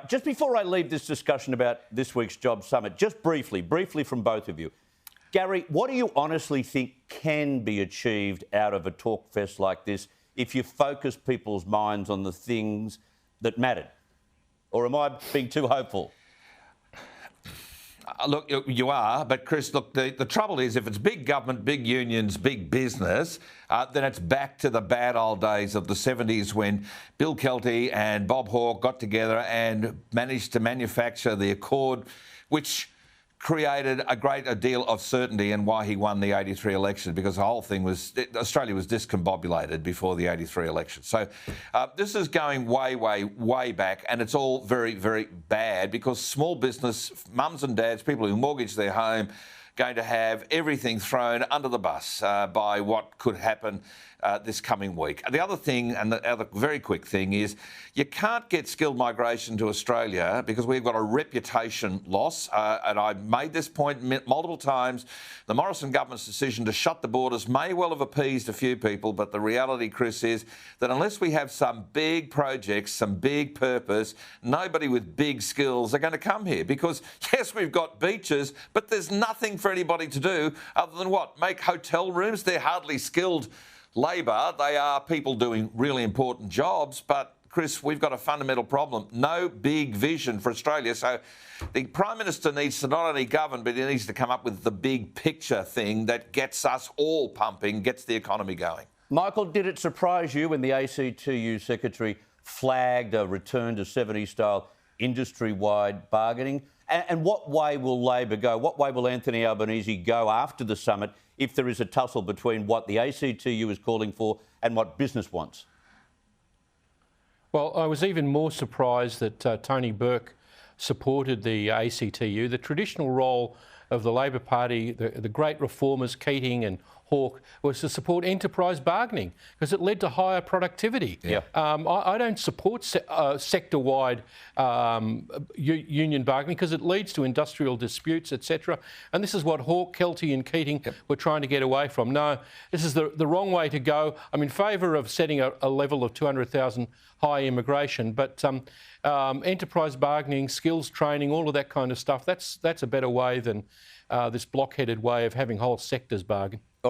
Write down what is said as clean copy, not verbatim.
right, just before I leave this discussion about this week's Job Summit, just briefly from both of you, Gary, what do you honestly think can be achieved out of a talk fest like this if you focus people's minds on the things that mattered? Or am I being too hopeful? Look, you are, but Chris, look, the trouble is if it's big government, big unions, big business, then it's back to the bad old days of the 70s when Bill Kelty and Bob Hawke got together and managed to manufacture the Accord, which created a great deal of certainty and why he won the 83 election, because the whole thing was, Australia was discombobulated before the 83 election. So this is going way back, and it's all very, very bad because small business, mums and dads, people who mortgage their home, going to have everything thrown under the bus by what could happen this coming week. And the other thing, and the other very quick thing, is you can't get skilled migration to Australia because we've got a reputation loss. And I made this point multiple times. The Morrison government's decision to shut the borders may well have appeased a few people, but the reality, Chris, is that unless we have some big projects, some big purpose, nobody with big skills are going to come here because, yes, we've got beaches, but there's nothing for anybody to do other than what? Make hotel rooms? They're hardly skilled labour. They are people doing really important jobs, but Chris, we've got a fundamental problem. No big vision for Australia. So the Prime Minister needs to not only govern, but he needs to come up with the big picture thing that gets us all pumping, gets the economy going. Michael, did it surprise you when the ACTU Secretary flagged a return to 70s-style industry-wide bargaining? And what way will Labor go? What way will Anthony Albanese go after the summit if there is a tussle between what the ACTU is calling for and what business wants? Well, I was even more surprised that Tony Burke supported the ACTU. The traditional role of the Labor Party, the great reformers, Keating and Hawke, was to support enterprise bargaining because it led to higher productivity. Yeah. I don't support sector-wide union bargaining because it leads to industrial disputes, etc. And this is what Hawke, Kelty and Keating were trying to get away from. No, this is the wrong way to go. I'm in favour of setting a level of 200,000 high immigration, but enterprise bargaining, skills training, all of that kind of stuff, that's a better way than this blockheaded way of having whole sectors bargain.